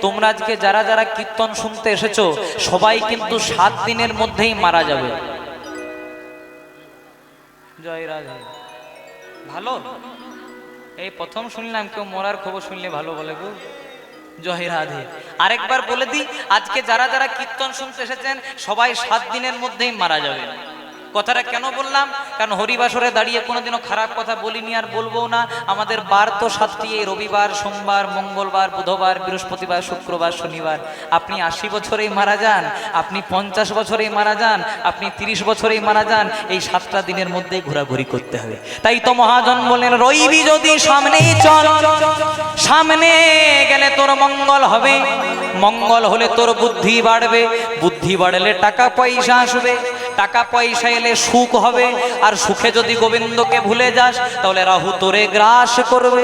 তোমরা আজকে যারা যারা কীর্তন শুনতে এসেছো সবাই কিন্তু 7 দিনের মধ্যেই মারা যাবে। জয় রাধে। ভালো, এই প্রথম শুনলাম কেউ মরার খবর শুনলে ভালো বলে গো। জয় রাধে। আরেকবার বলে দিই, আজকে যারা যারা কীর্তন শুনতে এসেছেন সবাই 7 দিনের মধ্যেই মারা যাবে। কথাটা কেন বললাম? কারণ হরিবাসরে দাঁড়িয়ে কোনোদিনও খারাপ কথা বলিনি আর বলবো না। আমাদের বার তো 7টি, রবিবার, সোমবার, মঙ্গলবার, বুধবার, বৃহস্পতিবার, শুক্রবার, শনিবার। আপনি 80 বছরেই মারা যান, আপনি 50 বছরেই মারা যান, আপনি 30 বছরেই মারা যান, এই 7টা দিনের মধ্যে ঘোরাঘুরি করতে হবে। তাই তো মহাজন বলেন, রইবি যদি সামনেই চল, সামনে গেলে তোর মঙ্গল হবে, মঙ্গল হলে তোর বুদ্ধি বাড়বে, বুদ্ধি বাড়লে টাকা পয়সা আসবে, টাকা পয়সা এলে সুখ হবে, আর সুখে যদি গোবিন্দকে ভুলে যাস তাহলে রাহু তোরে গ্রাস করবে।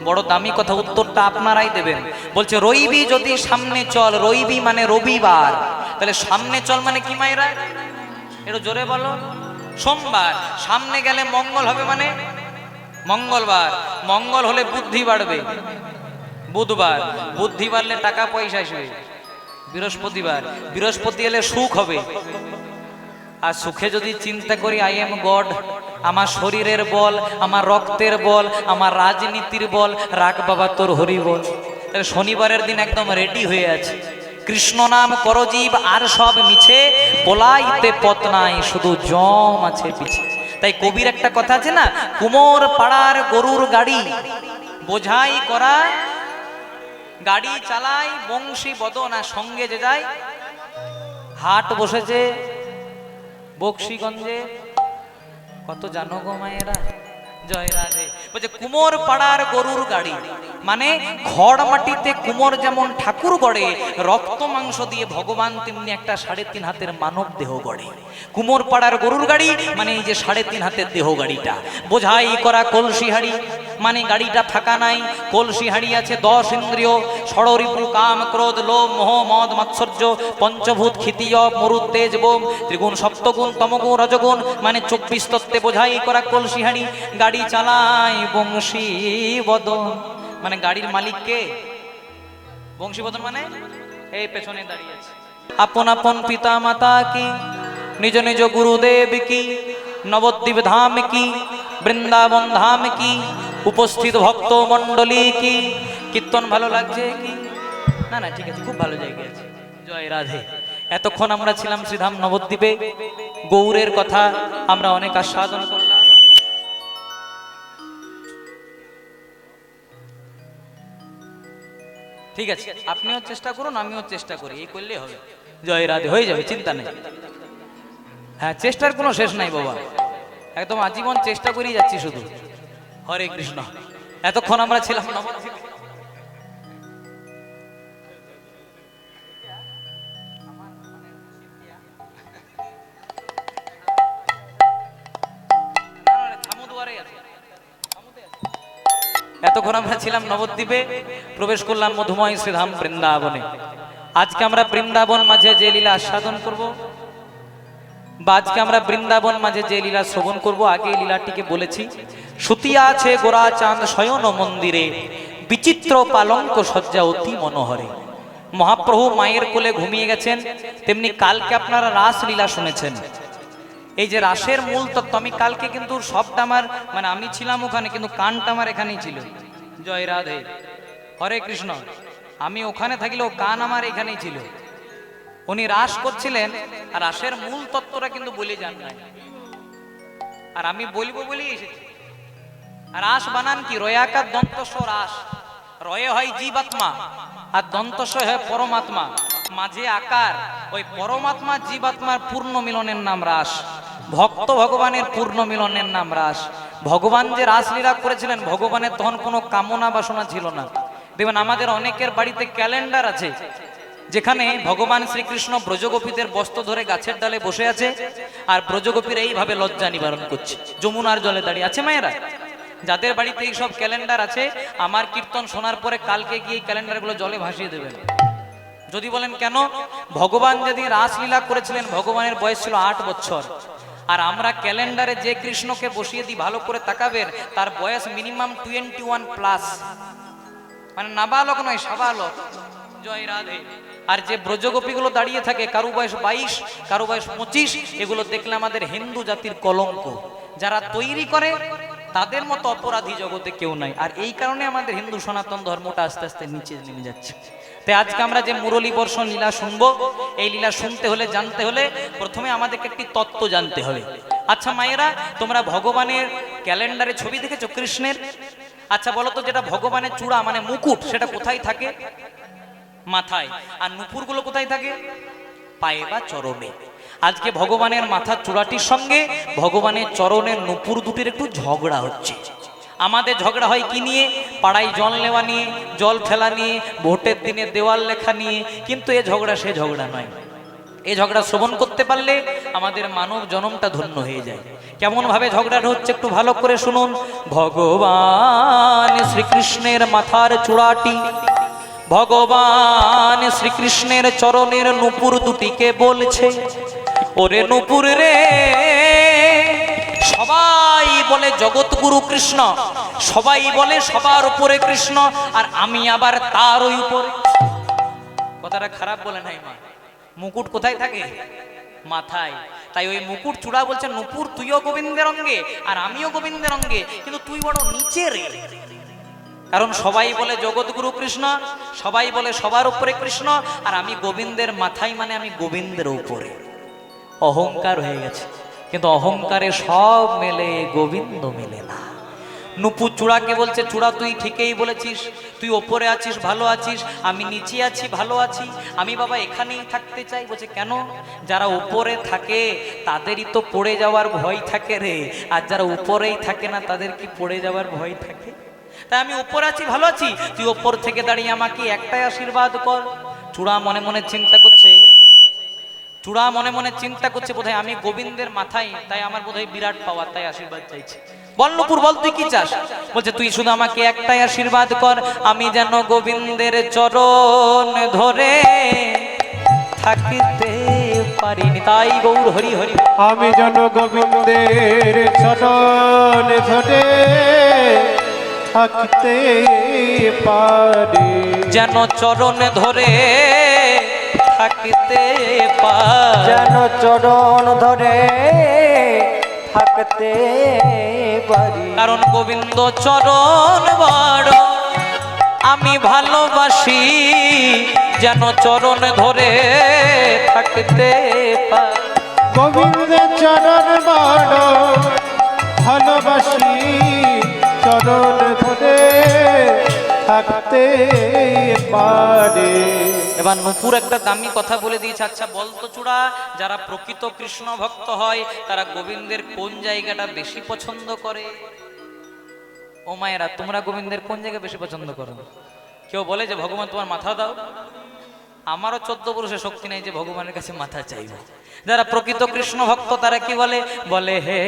বড় দামি কথা, উত্তরটা আপনারাই দেবেন। বলছে রইবি যদি সামনে চল, রইবি মানে রবিবার, তাহলে সামনে চল মানে কি মায়েরা? একটু জোরে বলো। সোমবার, সামনে গেলে মঙ্গল হবে মানে মঙ্গলবার, মঙ্গল হলে বুদ্ধি বাড়বে, বুধবার, বুদ্ধি বাড়লে টাকা পয়সা আসবে, বৃহস্পতিবার, বৃহস্পতি এলে সুখ হবে। আর সুখে যদি চিন্তা করি আই এম গড, আমার শরীরের বল, আমার রক্তের বল, আমার রাজনীতির বল, রাখ বাবা তোর হরি বল। তাহলে শনিবারের দিন একদম রেডি হয়ে আছে, কৃষ্ণ নাম করজীব আর সব মিছে, বলাইতে পথ নাই শুধু জম আছে পিছে। তাই কবির একটা কথা আছে না, কুমোর পাড়ার গরুর গাড়ি বোঝাই করা, গাড়ি চালাই বংশী বদন, আর সঙ্গে যে যায় হাট বসেছে বক্সিগঞ্জে, কত জানো গো মায়েরা। জয় রাধে। বলছে কুমোর পাড়ার গরুর গাড়ি মানে খড় মাটিতে কুমোর যেমন ঠাকুর গড়ে, রক্ত মাংস দিয়ে ভগবান তেমনি একটা 3.5 হাতের মানব দেহ গড়ে। কুমোর পাড়ার গরুর গাড়ি মানে এই যে 3.5 হাতের দেহ গাড়িটা, বোঝাই করা কলসি হাড়ি মানে গাড়িটা ফাঁকা নাই, কলসি হাড়ি আছে 10 ইন্দ্রিয়, ষড়রিপু কাম ক্রোধ লোভ মোহ মদ মাৎসর্য, পঞ্চভূত ক্ষিতীয় মরুদ তেজ বোম, ত্রিগুণ সপ্তগুণ তমগুণ রজগুণ মানে 24 তত্ত্বে বোঝাই করা কলসি হাড়ি। গাড়ি চালায় বংশী বদন মানে গাড়ির মালিক কে? বংশী বদন মানে এই পেছনে দাঁড়িয়ে আছে। আপন আপন পিতা মাতা কি, নিজ নিজ গুরুদেব কি, নবদ্বীপ ধাম কি, বৃন্দাবন ধাম কি, উপস্থিত ভক্ত মণ্ডলী কি। কীর্তন ভালো লাগছে কি? না না ঠিক আছে, খুব ভালো জায়গায় আছে। জয় রাধে। এতক্ষণ আমরা ছিলাম শ্রীধাম নবদ্বীপে, গৌরের কথা আমরা অনেক আস্বাদন করলাম। ঠিক আছে, আপনিও চেষ্টা করুন, আমিও চেষ্টা করি, এই করলেই হবে। জয় রাধে, হয়ে যাবে, চিন্তা নেই। হ্যাঁ, চেষ্টার কোনো শেষ নাই বাবা, একদম আজীবন চেষ্টা করেই যাচ্ছি শুধু। হরে কৃষ্ণ। এতক্ষণ আমরা ছিলাম নবদ্বীপে, এতক্ষণ আমরা ছিলাম নবদ্বীপে, প্রবেশ করলাম মধুময় শ্রীধাম বৃন্দাবনে। আজকে আমরা বৃন্দাবন মাঝে যে লীলা আস্বাদন করব, বা আজকে আমরা বৃন্দাবন মাঝে যে লীলা শ্রবণ করব, আগে এই লীলাটিকে বলেছি। সুতিয়া আছে গোরা চাঁদ শয়ন মন্দিরে, বিচিত্র পালঙ্ক সজ্জা অতি মনোহরে। মহাপ্রভু মায়ের কোলে ঘুমিয়ে গেছেন, তেমনি কালকে আপনারা রাস লীলা শুনেছেন। এই যে রাসের মূল তত্ত্ব, আমি কালকে কিন্তু সবটা আমার মানে আমি ছিলাম ওখানে, কিন্তু কানটা আমার এখানেই ছিল। জয় রাধে, হরে কৃষ্ণ। আমি ওখানে থাকলেও কান আমার এখানেই ছিল। উনি রাস করছিলেন, আর রাসের মূল তত্ত্বটা কিন্তু বলে যান নাই, আর আমি বলবো বলেই এসেছি। রাস বানান কি? রয়াকার দন্তস্ব রাস, রয়ে হয় জীবাত্মা আর দন্তস্ব হয় পরমাত্মা, মাঝে আকার। ওই পরমাত্মা জীবাত্মার পূর্ণ মিলনের নাম রাস, ভক্ত ভগবানের পূর্ণ মিলনের নাম রাস। ভগবান যে রাসলীলা করেছিলেন, ভগবানের তখন কোনো কামনা বাসনা ছিল না। দেখবেন আমাদের অনেকের বাড়িতে ক্যালেন্ডার আছে, যেখানে ভগবান শ্রীকৃষ্ণ ব্রজগোপীদের বস্ত্র ধরে গাছের ডালে বসে আছে, আর ব্রজগোপীরা এইভাবে লজ্জা নিবারণ করছে যমুনার জলে দাঁড়িয়ে আছে। মায়েরা, যাদের বাড়িতে এই সব ক্যালেন্ডার আছে, আমার কীর্তন শোনার পরে কালকে গিয়ে এই ক্যালেন্ডারগুলো জলে ভাসিয়ে দেবেন। যদি বলেন কেন? ভগবান যদি রাসলীলা করেছিলেন, ভগবানের বয়স ছিল 8 বছর, আর আমরা ক্যালেন্ডারে যে কৃষ্ণকে বসিয়ে দিই, ভালো করে তাকাবেন, তার বয়স মিনিমাম 21+। মানে নাবালক নয়, সাবালক। জয় রাধে। আর যে ব্রজগোপীগুলো দাঁড়িয়ে থাকে, কারো বয়স 22, কারো বয়স 25, এগুলো দেখলে আমাদের হিন্দু জাতির কলঙ্ক। যারা তৈরি করে তাদের মতো অপরাধী জগতে কেউ নাই। আর এই কারণে আমাদের হিন্দু সনাতন ধর্মটা আস্তে আস্তে নিচে নেমে যাচ্ছে। তাই আজকে আমরা যে মুরলী বর্ষণ লীলা শুনবো, এই লীলা শুনতে হলে, জানতে হলে প্রথমে আমাদেরকে একটি তত্ত্ব জানতে হবে। আচ্ছা মায়েরা, তোমরা ভগবানের ক্যালেন্ডারে ছবি দেখেছো কৃষ্ণের? আচ্ছা বলো তো, যেটা ভগবানের চূড়া মানে মুকুট, সেটা কোথায় থাকে? মাথায়। আর নুপুরগুলো কোথায় থাকে? পায়ে বা চরণে। আজকে ভগবানের মাথার চূড়াটির সঙ্গে ভগবানের চরণের নুপুর দুটির একটু ঝগড়া হচ্ছে। আমাদের ঝগড়া হয় কি নিয়ে? পাড়ায় জল নেওয়া নিয়ে, জল ফেলা নিয়ে, ভোটের দিনে দেওয়াল লেখা নিয়ে। কিন্তু এ ঝগড়া সে ঝগড়া নয়। এই ঝগড়া শ্রবণ করতে পারলে আমাদের মানব জনমটা ধন্য হয়ে যায়। কেমন ভাবে ঝগড়াটা হচ্ছে একটু ভালো করে শুনুন। ভগবান শ্রীকৃষ্ণের মাথার চূড়াটি ভগবান শ্রীকৃষ্ণের চরণের নুপুর দুটিকে বলছে, ওরে নুপুর রে, সবাই বলে জগৎগুরু কৃষ্ণ, সবাই বলে সবার উপরে কৃষ্ণ, আর আমি আবার তার ওই উপরে। কথাটা খারাপ বলে নাই মা। মুকুট কোথায় থাকে? মাথায়। তাই ওই মুকুট চূড়া বলছে, নুপুর তুইও গোবিন্দের অঙ্গে আর আমিও গোবিন্দের অঙ্গে, কিন্তু তুই বড় নিচে রে। কারণ সবাই বলে জগৎগুরু কৃষ্ণ, সবাই বলে সবার উপরে কৃষ্ণ, আর আমি গোবিন্দের মাথায়, মানে আমি গোবিন্দের উপরে। অহংকার হয়ে গেছে। কিন্তু অহংকারে সব মেলে, গোবিন্দ মেলে না। নুপুর চূড়াকে বলছে, চূড়া তুই ঠিকই বলেছিস, তুই ওপরে আছিস, ভালো আছিস, আমি নিচে আছি, ভালো আছি, আমি বাবা এখানেই থাকতে চাই। বলছে কেন? যারা উপরে থাকে তাদেরই তো পড়ে যাওয়ার ভয় থাকে রে, আর যারা উপরেই থাকে না তাদের কি পড়ে যাওয়ার ভয় থাকে? তাই আমি উপরে আছি, ভালো আছি, তুই ওপর থেকে দাঁড়িয়ে আমাকে একটাই আশীর্বাদ কর। চূড়া মনে মনে চিন্তা করছে, চূড়া মনে মনে চিন্তা করছে, বোধহয় আমি গোবিন্দের মাথায়, তাই আমার বোধহয় বিরাট পাওয়ার, তাই আশীর্বাদ চাইছে। বল নুপুর, বল তুই কি চাস? বলছে তুই শুধু আমাকে একটাই আশীর্বাদ কর, আমি যেন গোবিন্দের চরণ ধরে থাকতে পারিনি। তাই গৌর হরি হরি। আমি যেন গোবিন্দের চরণ ধরে থাকতে পারি, যেন চরণ ধরে থাকতে পারি, যেন চরণ ধরে থাকতে পারি। কারণ গোবিন্দ চরণ বড় আমি ভালোবাসি, যেন চরণ ধরে থাকতে পারি। গোবিন্দের চরণ বড় ভালোবাসি, চরণ ধরে থাকতে পারে। এবার নুপুর একটা দামি কথা বলে দিয়েছে। আচ্ছা বলতো চূড়া, যারা প্রকৃত কৃষ্ণ ভক্ত হয় তারা গোবিন্দের কোন জায়গাটা বেশি পছন্দ করে? ও মায়েরা, তোমরা গোবিন্দের কোন জায়গা বেশি পছন্দ করো? কেউ বলে যে ভগবান তোমার মাথা দাও? আমারও 14 পুরুষের শক্তি নেই যে ভগবানের কাছে মাথা চাইব। যারা প্রকৃত কৃষ্ণ ভক্ত তারা কি বলে? বলে হে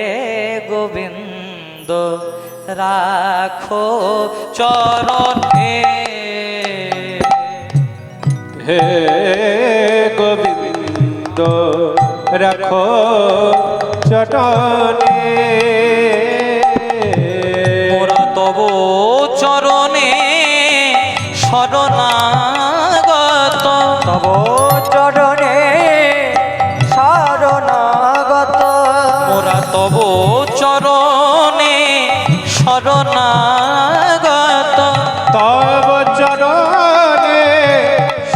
গোবিন্দ রাখো চরণে, হে গোবিন্দ রাখো চরণে, মোরা তব চরণে শরণাগত, তব চরণে শরণাগত, মোরা তব চরণে শরণাগত, তব চরণে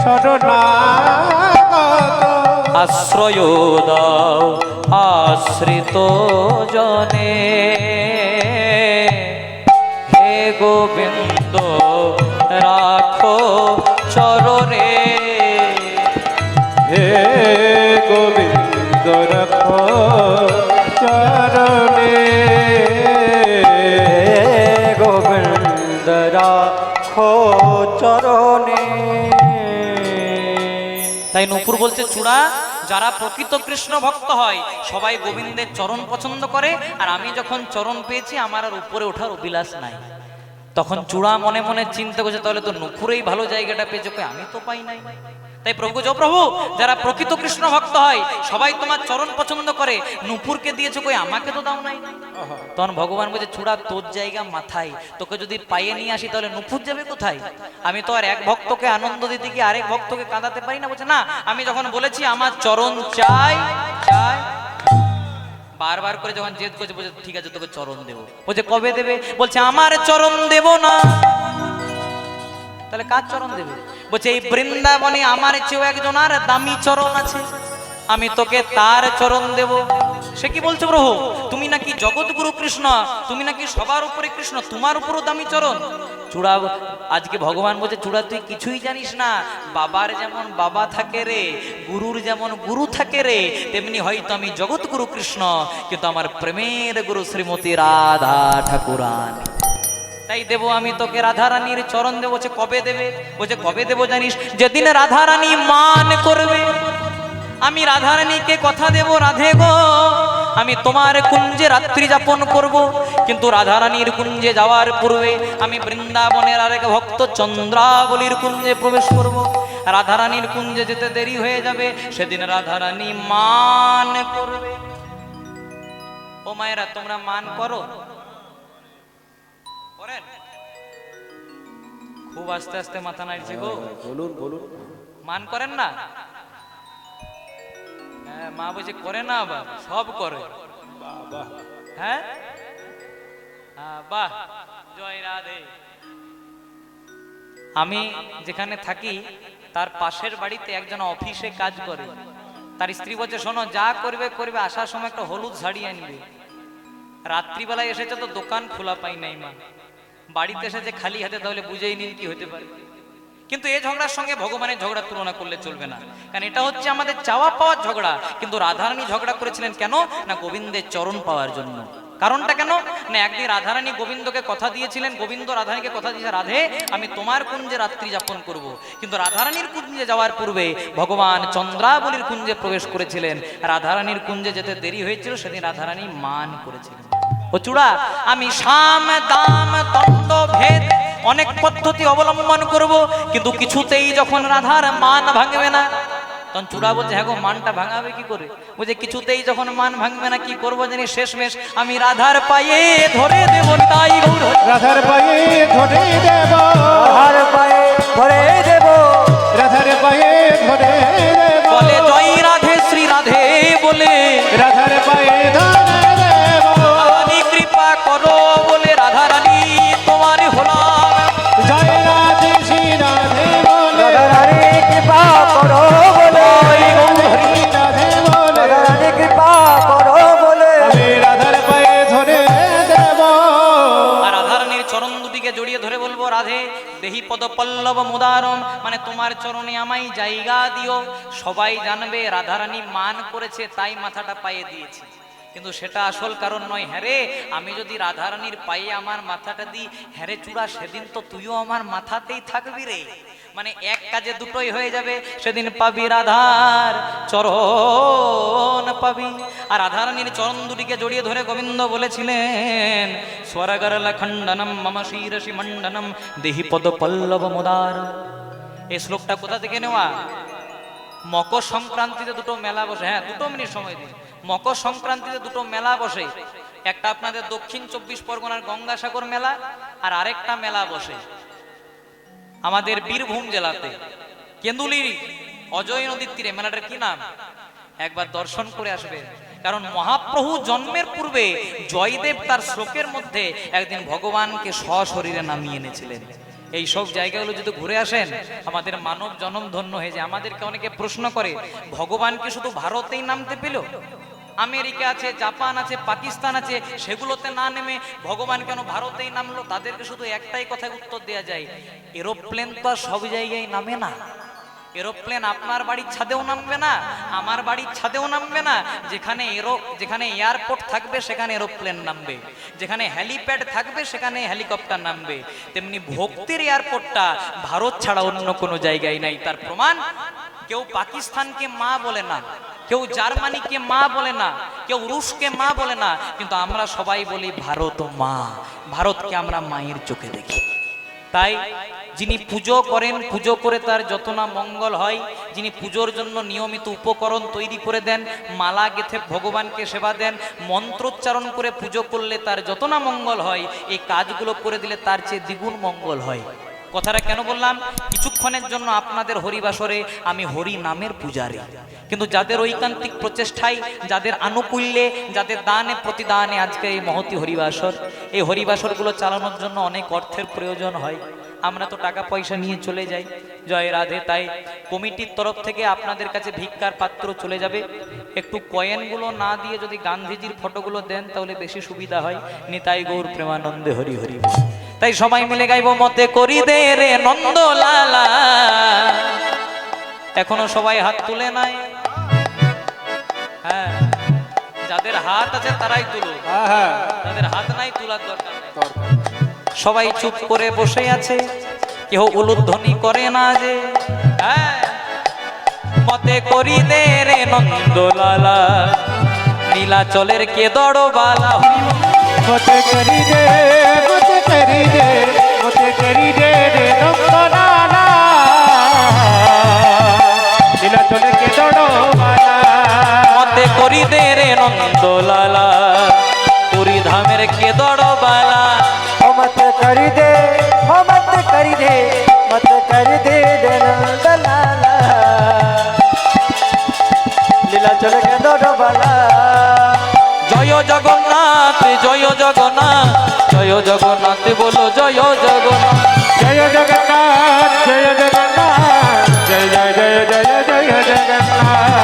শরণাগত, আশ্রয় দাও আশ্রিত জনে, হে গোবিন্দ রাখো চরণে, হে গোবিন্দ রাখো চরণে, হে গোবিন্দ রাখো চরণে। তাই নুপুর বলছে চূড়া, যারা প্রকৃত কৃষ্ণ ভক্ত হয় সবাই গোবিন্দের চরণ পছন্দ করে, আর আমি যখন চরণ পেয়েছি আমার আর উপরে ওঠার অভিলাষ নাই। তখন চূড়া মনে মনে চিন্তা করছে, তাহলে তো নুপুরেই ভালো জায়গাটা পেয়েছে, আমি তো পাই নাই। তাই প্রভু যে প্রভু যারা প্রকৃত কৃষ্ণ ভক্ত হয় সবাই তোমার চরণ পছন্দ করে, নূপুরকে দিয়েছো কই আমাকে তো দাও নাই। তখন ভগবান বলছে চূড়া তোর জায়গা মাথায়, তোকে যদি পাইয়ে নিয়ে আসি তাহলে নূপুর যাবে কোথায়? আমি তো আর এক ভক্তকে আনন্দ দিতে গিয়ে আরেক ভক্তকে কাঁদাতে পারি না। বলছে না, আমি যখন বলেছি আমার চরণ চাই চাই, বারবার করে যখন জেদ করছে বলছে ঠিক আছে তোকে চরণ দেবো। বলছে কবে দেবে? বলছে আমার চরণ দেব না। তাহলে কার চরণ দেবে? বলছে এই বৃন্দাবনে আমার চেয়েও একজন আর দামি চরণ আছে, আমি তোকে তার চরণ দেব। সে কি বলছে প্রভু, তুমি নাকি জগৎগুরু কৃষ্ণ, তুমি নাকি সবার উপরে কৃষ্ণ, তোমার উপরও দামি চরণ? চূড়া আজকে ভগবান বলছে চূড়া তুই কিছুই জানিস না, বাবার যেমন বাবা থাকে রে, গুরুর যেমন গুরু থাকে রে, তেমনি হয়তো আমি জগৎগুরু কৃষ্ণ, কিন্তু আমার প্রেমের গুরু শ্রীমতী রাধা ঠাকুরানী। তাই দেব আমি তোকে রাধারানীর চরণ দেবো। বলছে কবে দেবে? বলছে কবে দেবো জানিস? যেদিন রাধারানী মান করবে। আমি রাধারানীকে কথা দেব, রাধে গো আমি তোমার কুঞ্জে রাত্রি যাপন করব, কিন্তু রাধারানীর কুঞ্জে যাওয়ার পূর্বে আমি বৃন্দাবনের আরেক ভক্ত চন্দ্রাবলীর কুঞ্জে প্রবেশ করব। রাধারানীর কুঞ্জে যেতে দেরি হয়ে যাবে, সেদিন রাধারানী মান করবে। ও মায়েরা তোমরা মান করো? করেন? খুব আস্তে আস্তে মাথা নাড়ছে গো। বলুন বলুন। মান করেন না? হ্যাঁ, মা বলছে করে না, আবার সব করে। হ্যাঁ বাহ, জয় রাধে। আমি যেখানে থাকি তার পাশের বাড়িতে একজন অফিসে কাজ করে, তার স্ত্রী বলছে শোনো যা করবে করবে, আসার সময় একটা হলুদ শাড়ি আনবে। রাত্রিবেলায় এসেছে তো দোকান খোলা পাই নাই মা, বাড়িতে এসেছে খালি হাতে, তাহলে বুঝেই নিন কি হতে পারে। কিন্তু এই ঝগড়ার সঙ্গে ভগবানের ঝগড়া তুলনা করলে চলবে না, কারণ এটা হচ্ছে আমাদের চাওয়া পাওয়ার ঝগড়া। কিন্তু রাধারানী ঝগড়া করেছিলেন কেন না? গোবিন্দের চরণ পাওয়ার জন্য। কারণটা কেন না? একদিন রাধারানী গোবিন্দকে কথা দিয়েছিলেন, গোবিন্দ রাধারানীকে কথা দিয়েছে রাধে আমি তোমার কুঞ্জে রাত্রি যাপন করব। কিন্তু রাধারানীর কুঞ্জে যাওয়ার পূর্বে ভগবান চন্দ্রাবলীর কুঞ্জে প্রবেশ করেছিলেন। রাধারানীর কুঞ্জে যেতে দেরি হয়েছিল, সেদিন রাধারানী মান করেছিলেন। ও চূড়া আমি সাম দাম দণ্ড ভেদ অনেক পদ্ধতি অবলম্বন করব, কিন্তু কিছুতেই যখন রাধার মান ভাঙবে না, তখন চূড়া বলছে হ্যাঁ গো মানটা ভাঙাবে কি করে? বলছে কিছুতেই যখন মান ভাঙবে না কি করবো জানি? শেষমেশ আমি রাধার পায়ে ধরে দেব। তাই গৌর রাধার পায়ে ধরে দেব, রাধার পায়ে ধরে দেব, রাধার পায়ে ধরে দেব, বলে জয় রাধে শ্রী রাধে বলে রাধার পায়ে ধরে দেব, রানী কৃপা করো বলে রাধারানী তোমার হলাম। জয় রাধে শ্রী রাধে বলে, রাধারানী কৃপা করো বলে, হরি রাধে বলে, রাধারানী কৃপা করো বলে আমি রাধার পায়ে ধরে দেব। আর রাধারানীর চরণ দুটিকে জড়িয়ে ধরে বলবো রাধে দেহি পদ পল্লব মুদারম, মানে তোমার চরণে আমায় জায়গা দিও। সবাই জানবে রাধারানী মান করেছে তাই মাথাটা পায়ে দিয়েছে, কিন্তু সেটা আসল কারণ নয়। হ্যাঁ রে, আমি যদি রাধারানীর পায়ে আমার মাথাটা দিই, হ্যাঁ রে চূড়া সেদিন তো তুইও আমার মাথাতেই থাকবি রে। মানে এক কাজে দুটোই হয়ে যাবে, সেদিন পাবি রাধার চরণ পাবি। আর রাধারানীর চরণ দুটিকে জড়িয়ে ধরে গোবিন্দ বলেছিলেন স্বরগরল খণ্ডনম মম শিরসি মণ্ডনম দেহি পদ পল্লব মুদার। এই শ্লোকটা কোথা থেকে নেওয়া? মকর সংক্রান্তিতে দুটো মেলা বসে। হ্যাঁ 2 মিনিট সময় দিন। মকর সংক্রান্তিতে দুটো মেলা বসে, একটা আপনাদের দক্ষিণ 24 পরগনার গঙ্গাসাগর মেলা, আর আরেকটা মেলা বসে আমাদের বীরভূম জেলাতে কেন্দুলি অজয় নদীর তীরে। মেলাটার কি নাম? একবার দর্শন করে আসবেন, কারণ মহাপ্রভু জন্মের পূর্বে জয়দেব তার শ্লোকের মধ্যে একদিন ভগবানকে সশরীরে নামিয়ে এনেছিলেন। এই সব জায়গাগুলো যদি ঘুরে আসেন আমাদের মানব জন্ম ধন্য হয়ে যায়। আমাদেরকে অনেকে প্রশ্ন করে ভগবানকে শুধু ভারতেই নামতে পেল? আমেরিকা আছে, জাপান আছে, পাকিস্তান আছে, সেগুলোতে না নেমে ভগবান কেন ভারতেই নামলো? তাদেরকে শুধু একটাই কথায় উত্তর দেওয়া যায়, এরোপ্লেন তো আর সব জায়গায় নামে না। এরোপ্লেন আপনার বাড়ির ছাদেও নামবে না, আমার বাড়ির ছাদেও নামবে না। যেখানে এয়ারপোর্ট থাকবে সেখানে এরোপ্লেন নামবে, যেখানে হেলিপ্যাড থাকবে সেখানে হেলিকপ্টার নামবে। তেমনি ভক্তির এয়ারপোর্টটা ভারত ছাড়া অন্য কোনো জায়গায় নাই। তার প্রমাণ কেউ পাকিস্তানকে মা বলে না, কেউ জার্মানিকে মা বলে না, কেউ রুশকে মা বলে না, কিন্তু আমরা সবাই বলি ভারত মা। ভারতকে আমরা মায়ের চোখে দেখি। তাই যিনি পুজো করেন, পুজো করে তার যত না মঙ্গল হয়, যিনি পুজোর জন্য নিয়মিত উপকরণ তৈরি করে দেন, মালা গেথে ভগবানকে সেবা দেন, মন্ত্রোচ্চারণ করে পুজো করলে তার যত না মঙ্গল হয়, এই কাজগুলো করে দিলে তার চেয়ে দ্বিগুণ মঙ্গল হয়। কথাটা কেন বললাম? কিছুক্ষণের জন্য আপনাদের হরিবাসরে আমি হরি নামের পূজারী, কিন্তু যাদের ঐকান্তিক প্রচেষ্টায়, যাদের আনুকূল্যে, যাদের দানে প্রতিদানে আজকে এই মহতি হরিবাসর, এই হরিবাসরগুলো চালানোর জন্য অনেক অর্থের প্রয়োজন হয়। আমরা তো টাকা পয়সা নিয়ে চলে যাই। জয় রাধে। তাই কমিটির তরফ থেকে আপনাদের কাছে ভিক্ষার পাত্র চলে যাবে। একটু কয়েনগুলো না দিয়ে যদি গান্ধীজির ফটোগুলো দেন তাহলে বেশি সুবিধা হয়। নিতাই গৌর প্রেমানন্দে হরি হরি বল। তাই সবাই মিলে গাইব মতে করি দে রে নন্দ লালা। এখনো সবাই হাত তুলে নাই? হ্যাঁ, যাদের হাত আছে তারাই তুলুন, তাদের হাত নাই তোলার দরকার নেই। সবাই চুপ করে বসে আছে, কেউ উলুধ্বনি করে না যে। হ্যাঁ, মতে করি দে রে নন্দ লালা, নীলাচলের কে দড়বালা। মতে করি দে, মতে করি দে, মতে করি দে রে নন্দলালা, নীলাচলে কে দড়বালা। মতে করি দে রে নন্দ লালা, পুরী ধামের কে দড়বালা। ओ मत कर दे, ओ मत कर दे, मत कर दे नंद लाला, लीला चल के दौड़ो बाला। জয় জগন্নাথ, জয় জগন্নাথ, জয় জগন্নাথ বলো জয় জগন্নাথ। জয় জগন্নাথ, জয় জগন্নাথ, জয় জয় জয় জয় জয় জগন্নাথ।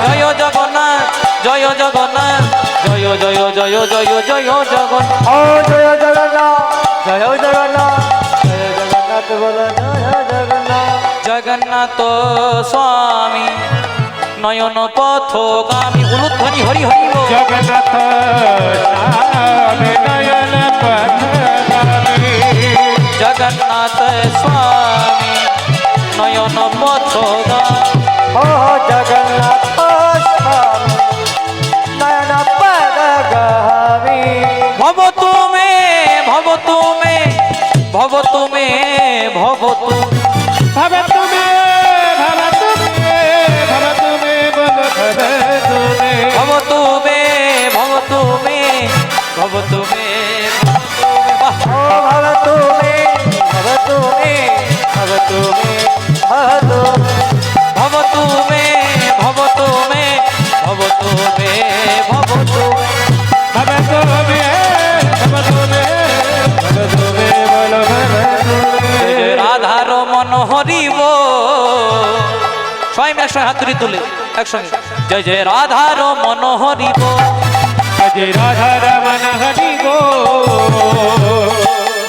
জয় জগন্নাথ, জয় জগন্নাথ, জয় জয় জয় জয় জয় জগন্নাথ। ओ जय जगन्नाथ, जय जगन्नाथ, जय जगन्नाथ बोलो जय जगन्नाथ। জগন্নাথ স্বামী নয়ন পথগামী। উলুধ্বনি হরি হরি বল। জগন্নাথ নামে নয়ন পথগামী। জগন্নাথ স্বামী নয়ন পথগামী। ओ जगन्नाथ स्वामी नयन पदगामी। ভব তুমে, ভব তুমে, ভব তুমে, ভব তুমে। ভব তুমে, ভব তুমে, ভব তুমে বলো ভব তুমে। ভব তুমে, ভব তুমে, ভব তুমে, ভব তুমে। বাহ! ओ भव तुमे, भव तुमे, भव तुमे, भव तुमे। ভব তুমে, ভব তুমে, ভব তুমে, ভব তুমে। ভব তুমে, ভব তুমে, ভব তুমে বলো ভব তুমে। রাধার মন হরিব। সবাই মিলে একসঙ্গে হাত তুলে তুলে একসঙ্গে জয় জয় রাধার মন হরিব। জয় রাধা রমন হরি গো,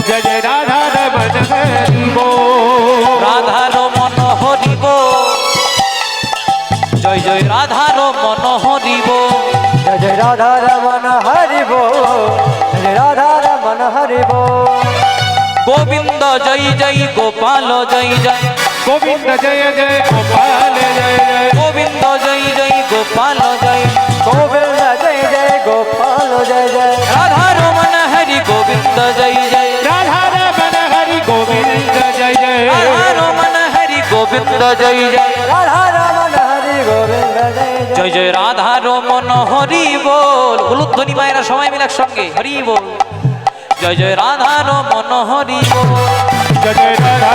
জয় রাধা রমন হরি গো। রাধার মন হরিব, জয় জয় রাধার মন হরিব। जय जय राधा रमन हरि बो, जय राधा रमन हरि बो। গোবিন্দ জয় জয় গোপাল জয় জয়। গোবিন্দ জয় জয় গোপাল জয় জয়। গোবিন্দ জয় জয় গোপাল জয়। गोविंद जय जय गोपाल जय जय। রাধা রমন হরি গোবিন্দ জয় জয়। রাধা রমন হরি গোবিন্দ জয় জয়। রাধা রমন হরি গোবিন্দ জয় জয়। राधा रमन हरि गोविंद जय जय। জয় জয় রাধা রমন হরি বল। উলুধ্বনি মায়েরা সবাই মিলে একসঙ্গে হরি বল। জয় জয় রাধা রমন হরি বল। জয় জয় রাধা,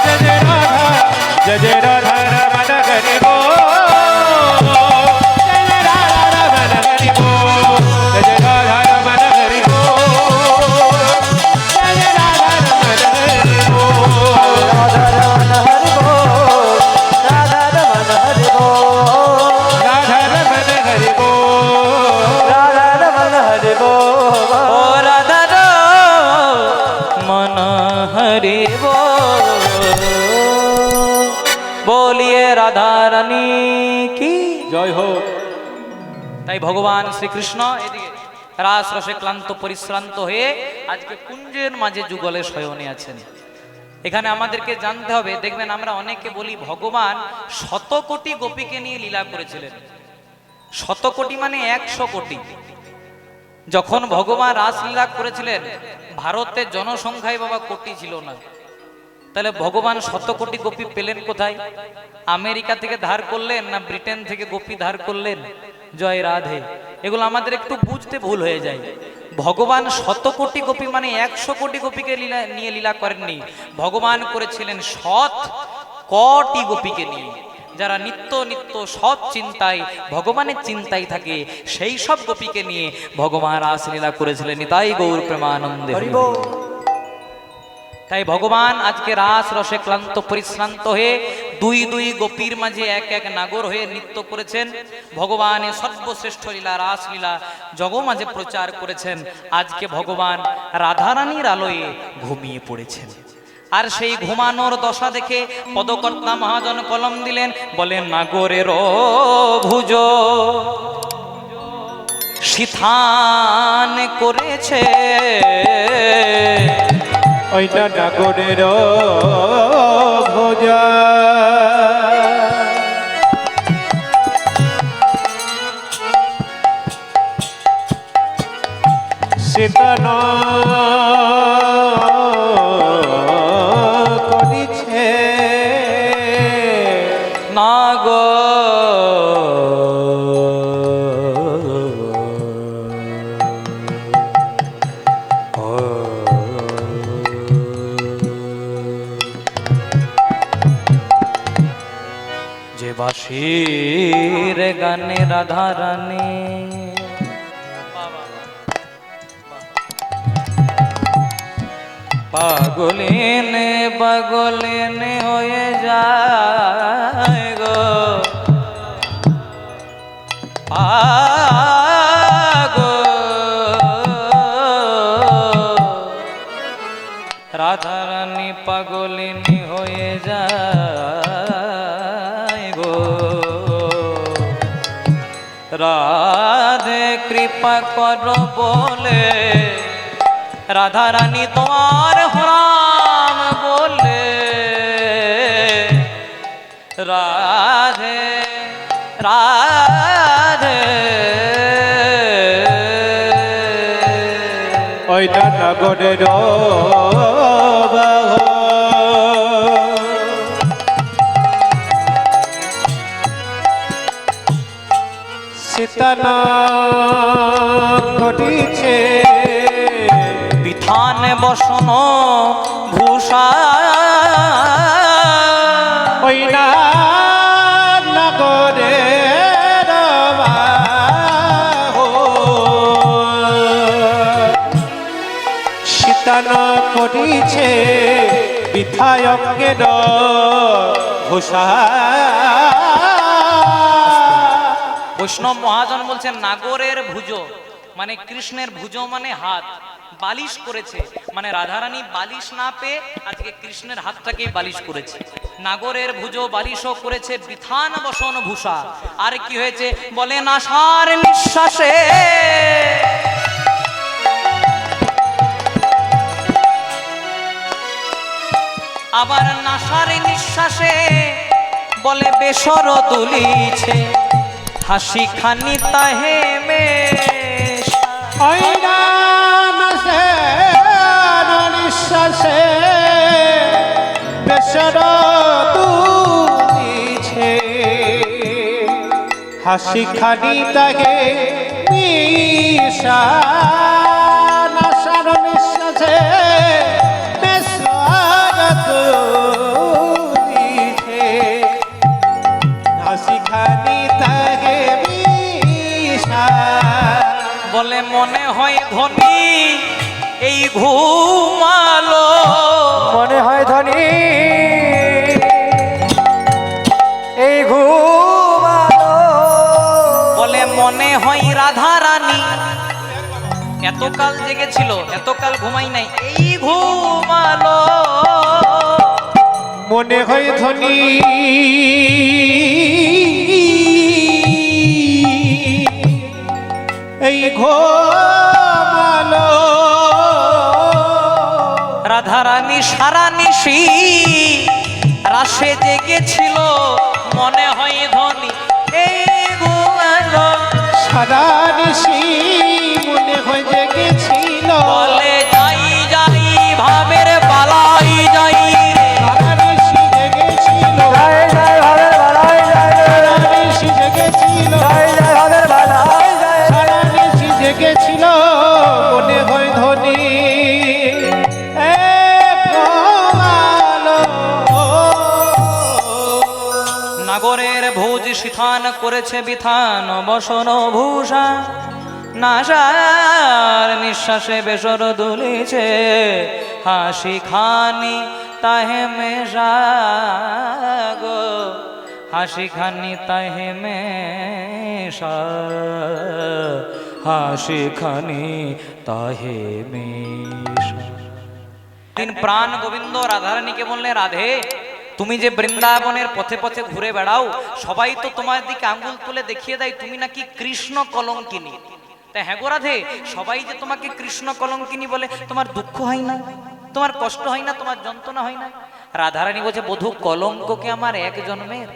জয় জয় রাধা, জয় জয় রাধা রমন হরি গো। জয় জয় রাধা রমন হরি গো, জয় জয় রাধা রমন হরি গো। জয় জয় রাধা রমন হরি গো। राधा रमन हरि बो, राधा रमन हरि बो, রাধা রমন হরি গো। राधा रमन हरि बो। ও রাধা মন হরি বল। বলিয়ে রাধা রানী কি জয় হোক। তাই ভগবান শ্রীকৃষ্ণ এদিকে রাস রসে ক্লান্ত পরিশ্রান্ত হয়ে আজকে কুঞ্জের মাঝে যুগলে শয়নে আছেন। এখানে আমাদেরকে জানতে হবে, দেখবেন আমরা অনেকে বলি ভগবান 100 কোটি গোপীকে নিয়ে লীলা করেছিলেন। 100 কোটি মানে 100 কোটি। যখন ভগবান রাসলীলা করেছিলেন ভারতের জনসংখ্যাই বাবা কোটি ছিল না, তাহলে ভগবান শত কোটি গোপী পেলেন কোথায়? আমেরিকা থেকে ধার করলেন না ব্রিটেন থেকে গোপী ধার করলেন? জয় রাধে। এগুলো আমাদের একটু বুঝতে ভুল হয়ে যায়। ভগবান শত কোটি গোপী মানে 100 কোটি গোপীকে নিয়ে লীলা করেননি। ভগবান করেছিলেন শত কোটি গোপীকে নিয়ে, যারা নিত্য নিত্য সৎ চিন্তায় ভগবানের চিন্তায় থাকে, সেই সব গোপীকে নিয়ে ভগবান রাসলীলা করেছিলেন। তাই গৌর প্রেমানন্দে হরি বল। তাই ভগবান আজকে রাস রসে ক্লান্ত পরিশ্রান্ত হয়ে দুই দুই গোপীর মাঝে এক এক নাগর হয়ে নৃত্য করেছেন। ভগবানের সর্বশ্রেষ্ঠ লীলা রাসলীলা জগমাঝে প্রচার করেছেন। আজকে ভগবান রাধারানীর আলোয়ে ঘুমিয়ে পড়েছেন। আর সেই ঘুমানোর দশা দেখে পদকর্তা মহাজন কলম দিলেন, বলেন নাগরের ভুজ শিথান করেছে, ওইটা নাগরের ভোজা শীতন করিছে যে বাঁশির গানে রাধারানী পাগলিনে পাগলিনে হয়ে যায় গো, রাধারানী পাগলিনী হয়ে যায় গো। রাধে কৃপা কর বলে রাধারানী তোমার হরাম বলে, রাধে রাধে ওইটা নাগরের শীতন ঘটিছে বিধান বসন ভূষা, ওই না নাগরের শীতন করিছে বিধায়কের ঘোষা। বৈষ্ণব মহাজন বলছেন নাগরের ভুজ মানে কৃষ্ণের ভুজ মানে হাত, বালিশ করেছে মানে রাধারানী বালিশ না পেয়ে আজকে কৃষ্ণের হাতটাকে বালিশ করেছে। নাগরের ভুজ বালিশও করেছে বিধান বসন ভূষা। আর কি হয়েছে বলেন আশার নিঃশ্বাসে আবার নাসার নিঃশ্বাসে বলে বেসর দুলিছে, হাসি খানি তাহে মে নিঃশ্বাসে বেসর তুলিছে, হাসি খানি তাকে নাসার নিঃশ্বাসে বেসর তুলিছে, হাসি খানি তাকে বলে মনে হয় ধনী এই ঘুমালো, মনে হয় ধনী এই ঘুমালো, বলে মনে হয় রাধারানী এতকাল জেগেছিল এতকাল ঘুমাই নাই এই ঘুমালো, মনে হয় ধনী এই ঘুমালো, রাধারানী সারা নিশি রাসে জেগেছিল মনে হয় ধনী এই ঘুমালো, সারা নিশি মনে হয় জেগেছিল, বলে যাই যাই ভাবের পালাই যাই, সাগরের ভোজ শিথান করেছে বিথান বসন ভূষা নাসার নিঃশ্বাসে বেসর দুলিছে হাসি খানি তাহে মেশা গো হাসি খানি তাহে মেশা হাসি খানি তাহে মেশা। দিন প্রাণ গোবিন্দ রাধারানীকে বললে, রাধে তুমি যে বৃন্দাবনের পথে পথে ঘুরে বেড়াও, সবাই তো তোমার দিকে আঙ্গুল তুলে দেখিয়ে দেয় তুমি নাকি কৃষ্ণ কলঙ্কিনী। তা হ্যাঁ গো রাধে, সবাই যে তোমাকে কৃষ্ণ কলঙ্কিনী বলে, তোমার দুঃখ হয় না, তোমার কষ্ট হয় না, তোমার যন্ত্রণা হয় না? রাধারানী বলছে, বধূ কলঙ্ক কি আমার এক জন্মের?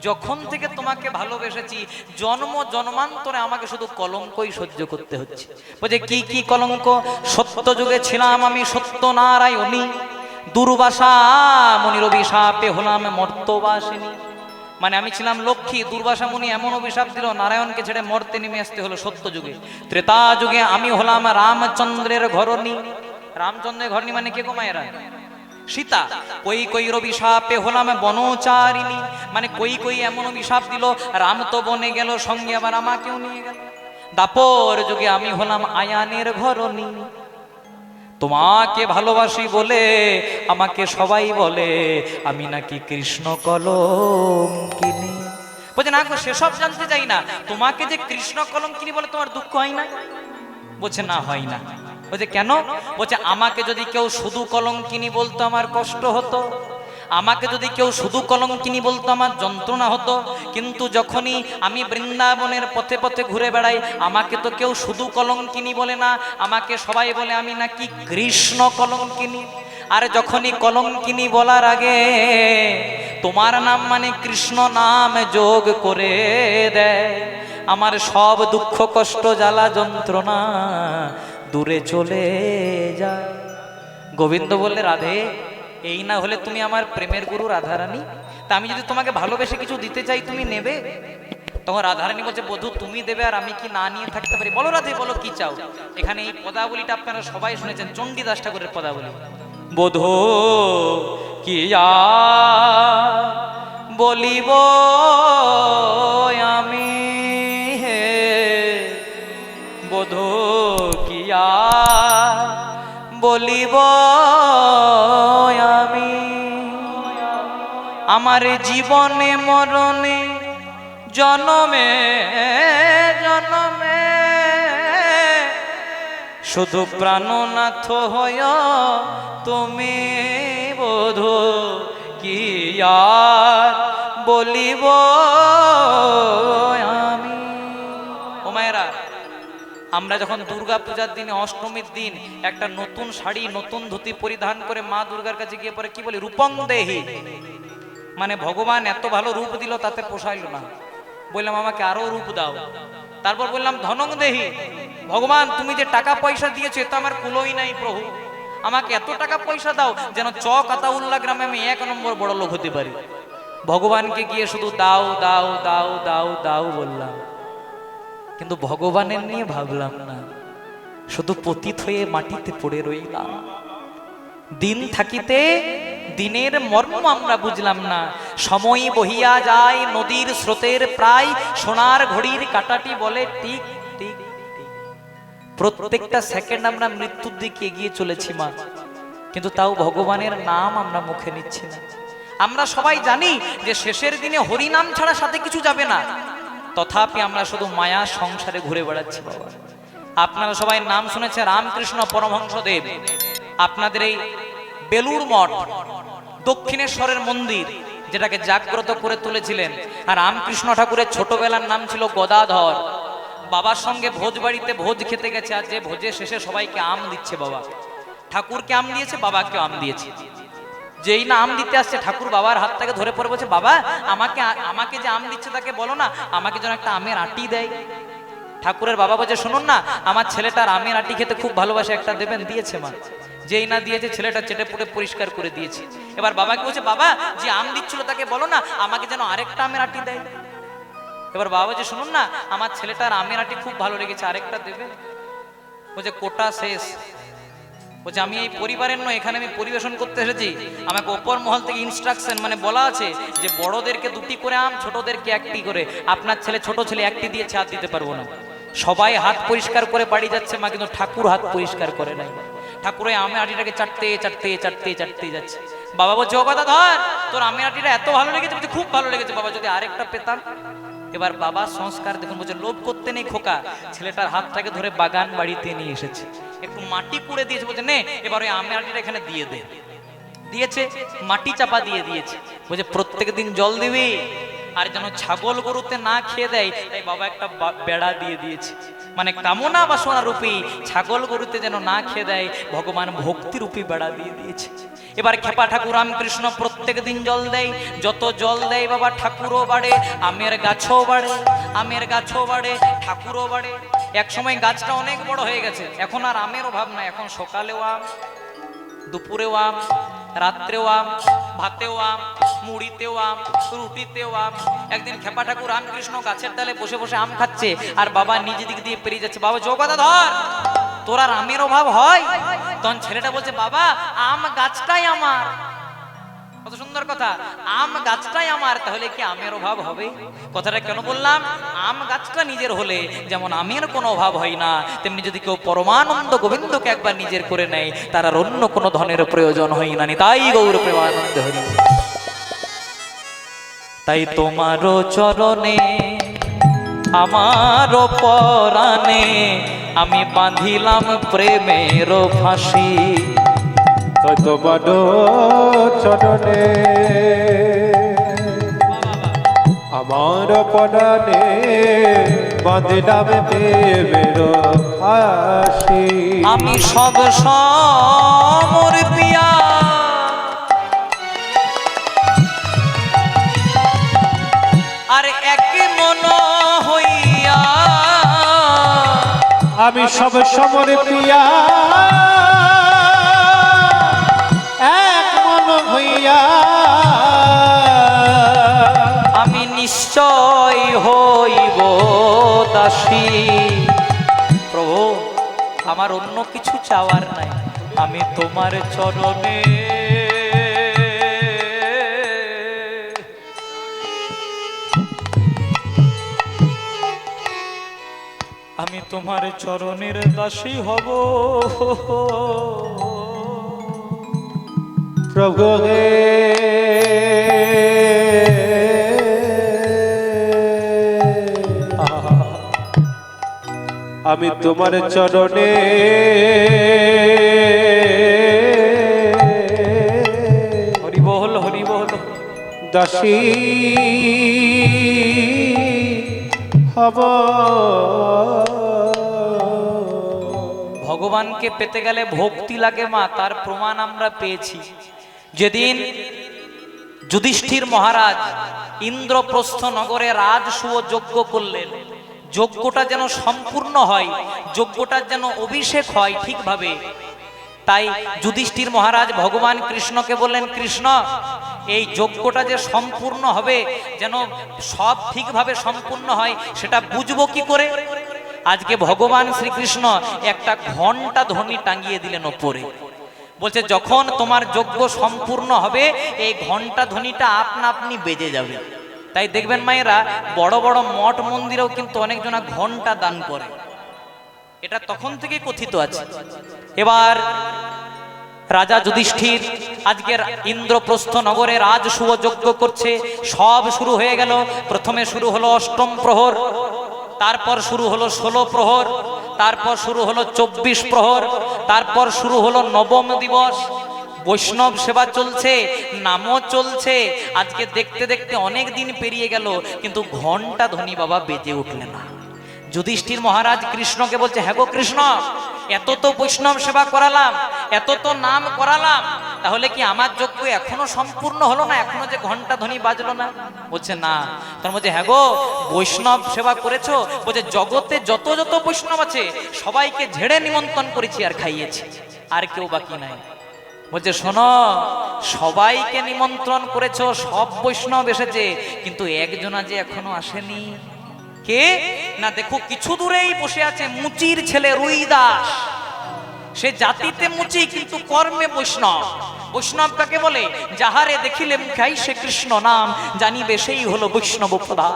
যখন থেকে তোমাকে ভালোবেসেছি জন্ম জন্মান্তরে আমাকে শুধু কলঙ্কই সহ্য করতে হচ্ছে। বলছে কি কি কলঙ্ক? সত্য যুগে ছিলাম আমি সত্য নারায়ণী, দুর্বাসা মুনির অভিশাপে হলাম মর্তবাসিনী। মানে আমি ছিলাম লক্ষ্মী, দুর্বাসা মুনি এমন অভিশাপ দিল নারায়ণকে ছেড়ে মর্তে নেমে আসতে হলো সত্য যুগে। ত্রেতা যুগে আমি হলাম রামচন্দ্রের ঘরণী। রামচন্দ্রের ঘরণী মানে কে গো মায়েরা? সীতা। কই কই অভিশাপে হলাম বনচারিণী, মানে কই কই এমন অভিশাপ দিল রাম তো বনে গেল, সঙ্গে আবার আমাকেও নিয়ে গেল। দাপর যুগে আমি হলাম আয়ানের ঘরণী। তোমাকে ভালোবাসি বলে আমাকে সবাই বলে আমি নাকি কৃষ্ণ কলঙ্কিনী। বলছে না গো, সেসব জানতে চাই না, তোমাকে যে কৃষ্ণ কলঙ্কিনী বলে তোমার দুঃখ হয় না? বলছে না, হয় না। বলছে কেন? বলছে আমাকে যদি কেউ শুধু কলঙ্কিনী বলতো আমার কষ্ট হতো, আমাকে যদি কেউ শুধু কলঙ্কিনী বলতো আমার যন্ত্রণা হতো, কিন্তু যখনই আমি বৃন্দাবনের পথে পথে ঘুরে বেড়াই আমাকে তো কেউ শুধু কলঙ্কিনী বলে না, আমাকে সবাই বলে আমি নাকি কৃষ্ণ কলঙ্কিনী। আর যখনই কলঙ্কিনী বলার আগে তোমার নাম মানে কৃষ্ণ নাম যোগ করে দেয়, আমার সব দুঃখ কষ্ট জ্বালা যন্ত্রণা দূরে চলে যায়। গোবিন্দ বললে, রাধে এই না হলে তুমি আমার প্রেমের গুরু রাধারানী, তা আমি যদি তোমাকে ভালোবেসে কিছু দিতে চাই তুমি নেবে? তখন রাধারানী বলছে, বধূ তুমি দেবে আর আমি কি না নিয়ে থাকতে পারি? বলো রাধে, বলো কি চাও। এখানে এই পদাবলীটা আপনারা সবাই শুনেছেন, চণ্ডীদাস ঠাকুরের পদাবলী। বধূ কি বলিব আমি, হে বধূ কিয়া বলিব আমি, আমার জীবনে মরণে জনমে জনমে শুধু প্রাণনাথ হয় তুমি বধূ কি আর বলিব আমি। ও মায়েরা, আমরা যখন দুর্গা পূজার দিনে অষ্টমীর দিন একটা নতুন শাড়ি নতুন ধুতি পরিধান করে মা দুর্গার কাছে গিয়ে পরে কি বলি? রূপং দেহি, মানে ভগবান এত ভালো রূপ দিল তাতে পোষাইলো না, বললাম আমাকে আরো রূপ দাও। তারপর বললাম ধনং দেহি, ভগবান তুমি যে টাকা পয়সা দিয়েছো তো আমার কুলোই নাই প্রভু, আমাকে এত টাকা পয়সা দাও যেন চক আতাউল্লাহ গ্রামে আমি 1 নম্বর বড় লোক হতে পারি। ভগবানকে গিয়ে শুধু দাও দাও দাও দাও দাও বললাম, কিন্তু ভগবানের নিয়ে ভাবলাম না, শুধু পতিত হয়ে মাটিতে পড়ে রইলাম। দিন থাকিতে দিনের মর্ম আমরা বুঝলাম না, সময় বহিয়া যায় নদীর স্রোতের প্রায়, সোনার ঘড়ির কাঁটাটি বলে টিক টিক টিক। প্রত্যেকটা সেকেন্ড আমরা মৃত্যুর দিকে এগিয়ে চলেছি মা, কিন্তু তাও ভগবানের নাম আমরা মুখে নিচ্ছি না। আমরা সবাই জানি যে শেষের দিনে হরি নাম ছাড়া সাথে কিছু যাবে না, তথাপি আমরা শুধু মায়া সংসারে ঘুরে বেড়াচ্ছি বাবা। আপনারা সবাই নাম শুনেছে রামকৃষ্ণ পরমহংসদেব, আপনাদের এই বেলুড় মঠ দক্ষিণেশ্বরের মন্দির যেটাকে জাগ্রত করে তুলেছিলেন। আর রামকৃষ্ণ ঠাকুরের ছোটবেলার নাম ছিল গদাধর। বাবার সঙ্গে ভোজ বাড়িতে ভোজ খেতে গেছে, আর যে ভোজের শেষে সবাইকে আম দিচ্ছে বাবা, ঠাকুরকে আম দিয়েছে, বাবাকেও আম দিয়েছে। যেই না আম দিতে আসছে ঠাকুর বাবার হাত থেকে ধরে পড়ে বলছে, বাবা আমাকে আমাকে যে আম দিচ্ছে তাকে বলো না আমাকে যেন একটা আমের আটি দেয়। ঠাকুরের বাবা বলছে, শুনুন না আমার ছেলেটার আমের আটি খেতে খুব ভালোবাসে, একটা দেবেন। দিয়েছে মা, যেই না দিয়েছে ছেলেটা চেটে পুটে পরিষ্কার করে দিয়েছে। এবার বাবাকে বলছে, বাবা যে আম দিচ্ছিল তাকে বলো না আমাকে যেন আরেকটা আমের আটি দেয়। এবার বাবা বলছে, শুনুন না আমার ছেলেটার আমের আটি খুব ভালো লেগেছে, আরেকটা দেবে। বলছে কোটা শেষ। বলছে আমি এই পরিবারের নয়, এখানে আমি পরিবেশন করতে এসেছি। আমাকে ওপর মহল থেকে ইনস্ট্রাকশন মানে বলা আছে যে বড়দেরকে 2টি করে আম, ছোটদেরকে 1টি করে। আপনার ছেলে ছোট ছেলে 1টি দিয়েছে, হাত দিতে পারবো না। সবাই হাত পরিষ্কার করে বাড়ি যাচ্ছে মা, কিন্তু ঠাকুর হাত পরিষ্কার করে নাই। ঠাকুর ওই আমের আটিটাকে চাটতে চাটতে চাটতে চাটতে যাচ্ছে। বাবা বলছে ও কথা ধর, তোর আমের আটিটা এত ভালো লেগেছে। বলছে খুব ভালো লেগেছে বাবা, যদি আরেকটা পেতাম। এবার বাবা সংস্কার দেখুন, বলছে লোভ করতে নেই খোকা। ছেলেটার হাতটাকে ধরে বাগান বাড়িতে নিয়ে এসেছে, একটু মাটি কুড়ে দিয়েছে। বলছে নে এবার ওই আমের আটিটা এখানে দিয়ে দে। দিয়েছে, মাটি চাপা দিয়ে দিয়েছে। বলছে প্রত্যেক দিন জল দিবি, আর যেন ছাগল গরুতে না খেয়ে দেয় তাই বাবা একটা বেড়া দিয়ে দিয়েছে। মানে কামনা বাসনা রূপী ছাগল গরুতে যেন না খেয়ে দেয়, ভগবান ভক্তি রূপী বেড়া দিয়ে দিয়েছে। এবার খেপা ঠাকুর রামকৃষ্ণ প্রত্যেক দিন জল দেয়। যত জল দেয় বাবা ঠাকুরও বাড়ে, আমের গাছও বাড়ে, আমের গাছও বাড়ে, ঠাকুরও বাড়ে। এক সময় গাছটা অনেক বড় হয়ে গেছে, এখন আর আমের অভাব নাই। এখন সকালেও আম, দুপুরেও আম, রাত্রেও আম, ভাতেও আম, মুড়িতেও আম, রুটিতেও আম। একদিন খেপা ঠাকুর রামকৃষ্ণ গাছের ডালে বসে বসে আম খাচ্ছে, আর বাবা নিজে দিক দিয়ে পেরিয়ে যাচ্ছে। বাবা চৌকাতা ধর, তোর আর আমের অভাব হয়? তখন ছেলেটা বলছে বাবা আম গাছটাই আমার। কত সুন্দর কথা, আম গাছটাই আমার, তাহলে কি আমের অভাব হবে? কথাটা কেন বললাম? আম গাছটা নিজের হলে যেমন আমের কোনো অভাব হয় না, তেমনি যদি কেউ পরমানন্দ গোবিন্দকে একবার নিজের করে নেয়, তার আর অন্য কোনো ধনের প্রয়োজন হয় না। তাই গৌর প্রেমানন্দ হরি। তাই তোমারও চরণে আমারও পরাণে আমি বাঁধিলাম প্রেমের ফাঁসি। তোমার চরণে আমার পরাণে বাঁধিলাম প্রেমের ফাঁসি। আমি সব সমর্পিয়া আর এক মন হইয়া, আমি সব সমর্পিয়া এক মন হইয়া, আমি নিশ্চয় হইব দাসী। প্রভু আমার অন্য কিছু চাওয়ার নাই, আমি তোমার চরণে আমি তোমার চরণের দাসী হব। প্রভু হে আমি তোমার চরণে হরি বল হরি বল দাসী হব। ভগবানকে পেতে গেলে ভক্তি লাগে মা, তার প্রমাণ আমরা পেয়েছি। যেদিন যুধিষ্ঠির মহারাজ ইন্দ্রপ্রস্থ নগরে রাজসূয় যজ্ঞ করলেন, যজ্ঞটা যেন সম্পূর্ণ হয়, যজ্ঞটার যেন অভিষেক হয় ঠিকভাবে, তাই যুধিষ্ঠির মহারাজ ভগবান কৃষ্ণকে বললেন, কৃষ্ণ এই যজ্ঞটা যে সম্পূর্ণ হবে, যেন সব ঠিকভাবে সম্পূর্ণ হয়, সেটা বুঝবো কি করে? আজকে ভগবান শ্রীকৃষ্ণ একটা ঘণ্টা ধ্বনি টাঙিয়ে দিলেন ওপরে। বলছে যখন তোমার যজ্ঞ সম্পূর্ণ হবে এই ঘণ্টা ধ্বনিটা আপনা আপনি বেজে যাবে। তাই দেখবেন মায়েরা, বড় বড় মঠ মন্দিরেও কিন্তু অনেকজনা ঘণ্টা দান করে, এটা তখন থেকেই কথিত আছে। এবার রাজা যুধিষ্ঠির আজকের ইন্দ্রপ্রস্থ নগরে রাজসূয় যজ্ঞ করছে, সব শুরু হয়ে গেল। প্রথমে শুরু হলো অষ্টম প্রহর, তারপর শুরু হলো 16 প্রহর, তারপর শুরু হলো 24 প্রহর, তারপর শুরু হলো নবম দিবস। বৈষ্ণব সেবা চলছে, নামও চলছে। আজকে দেখতে দেখতে অনেক দিন পেরিয়ে গেল, কিন্তু ঘণ্টা ধ্বনি বাবা বেজে উঠলে না। যুধিষ্ঠির মহারাজ কৃষ্ণকে বলছে, হ্যাঁ গো কৃষ্ণ, এত তো বৈষ্ণব সেবা করালাম, এত তো নাম করালাম, তাহলে কি আমার যজ্ঞ এখনো সম্পূর্ণ হলো না? এখনো যে ঘণ্টা ধ্বনি বাজলো না? বলছে না। তার বলছে, হ্যাঁ গো বৈষ্ণব সেবা করেছো? বলছে জগতে যত যত বৈষ্ণব আছে সবাইকে ঝেড়ে নিমন্ত্রণ করেছি আর খাইয়েছি, আর কেউ বাকি নাই। বলছে শোনো, সবাইকে নিমন্ত্রণ করেছো, সব বৈষ্ণব এসেছে, কিন্তু একজনা যে এখনো আসেনি। কে না? দেখো কিছু দূরেই বসে আছে মুচির ছেলে রুই দাস। সে জাতিতে মুচি কিন্তু কর্মে বৈষ্ণব। বৈষ্ণব কাকে বলে? যাহারে দেখিলে মুখাই সে কৃষ্ণ নাম, জানিবে সেই হলো বৈষ্ণব প্রধান।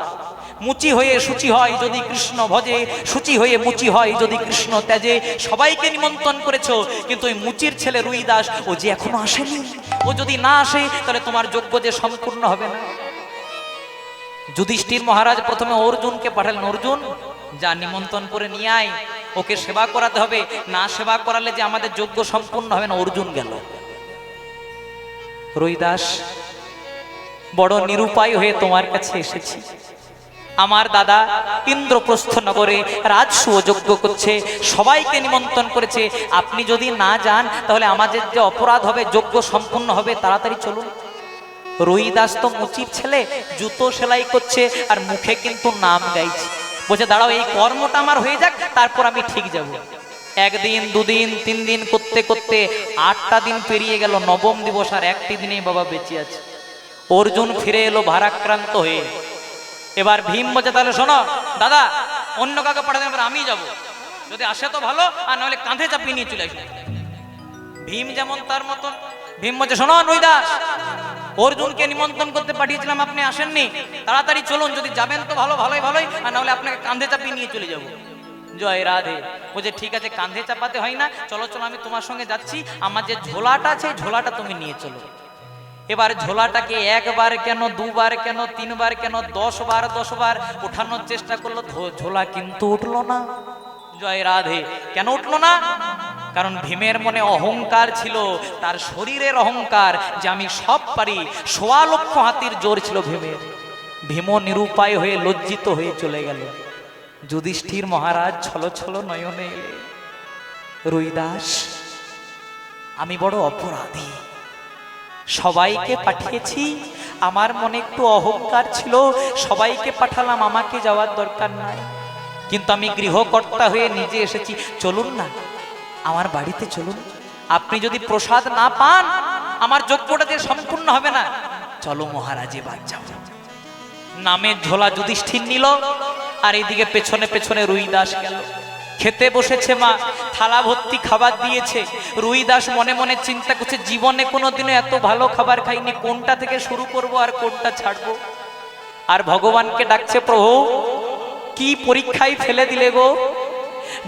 মুচি হয়ে সূচি হয় যদি কৃষ্ণ ভজে, সূচি হয়ে মুচি হয় যদি কৃষ্ণ ত্যাজে। সবাইকে নিমন্ত্রণ করেছো, কিন্তু ওই মুচির ছেলে রুই দাস ও যে এখনো আসেনি, ও যদি না আসে তাহলে তোমার যজ্ঞ যে সম্পূর্ণ হবে না। যুধিষ্ঠির মহারাজ প্রথমে অর্জুনকে পাঠালেন, অর্জুন যা নিমন্ত্রণ করে নিয়ে আয়, ওকে সেবা করাতে হবে, না সেবা করালে যে আমাদের যজ্ঞ সম্পূর্ণ হবে না। অর্জুন গেল। রুইদাস, বড় নিরুপায় হয়ে তোমার কাছে এসেছি। আমার দাদা ইন্দ্রপ্রস্থ নগরে রাজসূয় যজ্ঞ করছে, সবাইকে নিমন্ত্রণ করেছে, আপনি যদি না যান তাহলে আমাদের যে অপরাধ হবে, যজ্ঞ সম্পূর্ণ হবে, তাড়াতাড়ি চলুন। রুইদাস তো মুচির ছেলে, জুতো সেলাই করছে আর মুখে কিন্তু নাম গাইছে। বলছে দাঁড়াও, এই কর্মটা আমার হয়ে যাক, তারপর আমি ঠিক যাব। একদিন, দুদিন, 3 দিন করতে করতে 8টা দিন পেরিয়ে গেল। নবম দিবস আর 1টি দিনেই বাবা বেঁচে আছে। অর্জুন ফিরে এলো ভারাক্রান্ত হয়ে। এবার ভীম বলছে তাহলে শোনো দাদা, অন্য কাউকে পাঠাতে এবার আমি যাব, যদি আসে তো ভালো, আর নাহলে কাঁধে চাপিয়ে নিয়ে চলে আসবে। ভীম যেমন তার মতন। ভীম বলছে শোনো রুইদাস, অর্জুনকে নিমন্ত্রণ করতে পাঠিয়েছিলাম, আপনি আসেননি, তাড়াতাড়ি চলুন, যদি যাবেন তো ভালো, ভালোই, আর নাহলে আপনাকে কাঁধে চাপিয়ে নিয়ে চলে যাব। জয় রাধে। বলছে ঠিক আছে, কাঁধে চাপাতে হয় না, চলো চলো আমি তোমার সঙ্গে যাচ্ছি, আমার যে ঝোলাটা আছে ঝোলাটা তুমি নিয়ে চলো। এবার ঝোলাটাকে 1 বার কেন, 2 বার কেন, 3 বার কেন, 10 বার উঠানোর চেষ্টা করলো, ঝোলা কিন্তু উঠলো না। জয় রাধে। কেন উঠলো না? কারণ ভীমের মনে অহংকার ছিল, তার শরীরের অহংকার যে আমি সব পারি। 1.25 লক্ষ হাতির জোর ছিল ভীমের। ভীম নিরুপায় হয়ে লজ্জিত হয়ে চলে গেল। যুধিষ্ঠির মহারাজ ছলো ছলো নয়নে এলে, রুইদাস আমি বড় অপরাধী, সবাইকে পাঠিয়েছি, আমার মনে একটু অহংকার ছিল, সবাইকে পাঠালাম, আমাকে যাওয়ার দরকার নাই, কিন্তু আমি গৃহকর্তা হয়ে নিজে এসেছি, চলুন না আমার বাড়িতে চলুন। আপনি যদি প্রসাদ না পান আমার যজ্ঞটা যে সম্পূর্ণ হবে না। চলো মহারাজ, এবার যাও। নামের ঝোলা যুধিষ্ঠির নিল, আর এইদিকে পেছনে পেছনে রুইদাস গেল। খেতে বসেছে মা, থালা ভর্তি খাবার দিয়েছে। রুইদাস মনে মনে চিন্তা করছে, জীবনে কোনোদিনও এত ভালো খাবার খাইনি, কোনটা থেকে শুরু করব আর কোনটা ছাড়বো। আর ভগবানকে ডাকছে, প্রভু কি পরীক্ষায় ফেলে দিলে গো,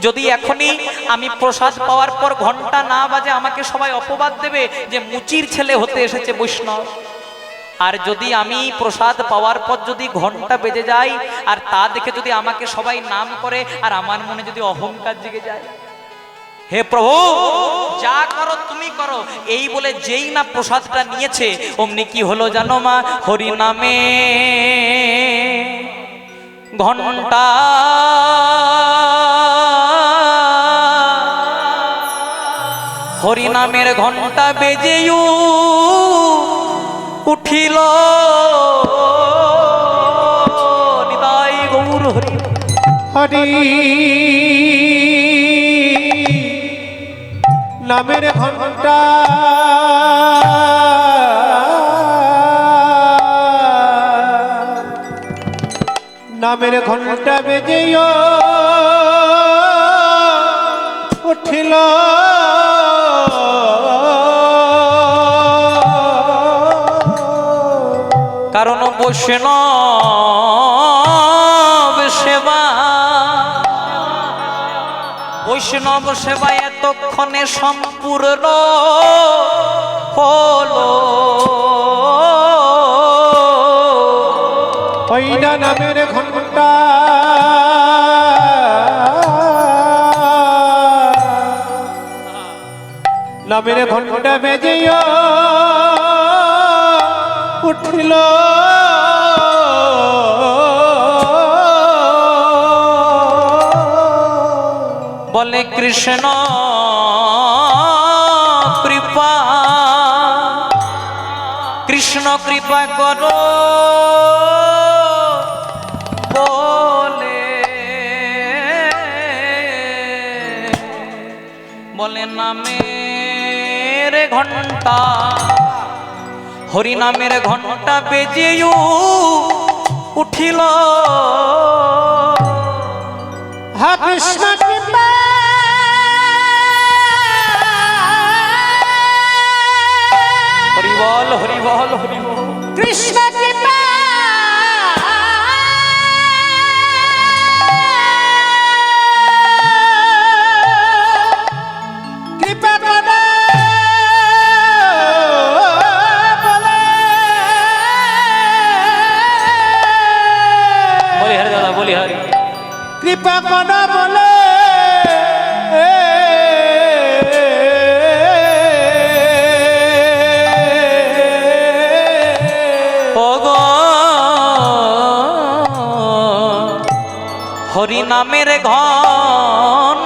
যদি এখনই আমি প্রসাদ পাওয়ার পর ঘন্টা না বাজে আমাকে সবাই অপবাদ দেবে যে মুচির ছেলে হতে এসেছে বৈষ্ণব। আর যদি আমি প্রসাদ পাওয়ার পর যদি ঘন্টা বেজে যায় আর তা দেখে যদি আমাকে সবাই নাম করে আর আমার মনে যদি অহংকার জেগে যায়, হে প্রভু যা করো তুমি করো। এই বলে যেই না প্রসাদটা নিয়েছে, অমনি কি হলো জানো মা, হরি নামে ঘন্টা হরি নামের ঘন্টা বেজেও উঠিল। নিতাই গৌর হরি হরি নামের ঘন্টা নামের ঘন্টা বেজেও উঠিল। কারণ বৈষ্ণব সেবা, বৈষ্ণব সেবা এতক্ষণে সম্পূর্ণ হলো। ওই না নামের ঘন্টা নামের ঘন্টা বেজেও উঠিল। বলে কৃষ্ণ কৃপা, কৃষ্ণ কৃপা করো বলে, বলে নামের ঘন্টা হরি নামের ঘন্টা বেজেও উঠিল। হা কৃষ্ণ কৃপা বল হরি বল হরি বল। কৃষ্ণ কৃপা কৃপা করে বলে বলি হরি দাদা বলি হরি। কৃপা করে বলে ওগো হরি নামের ঘন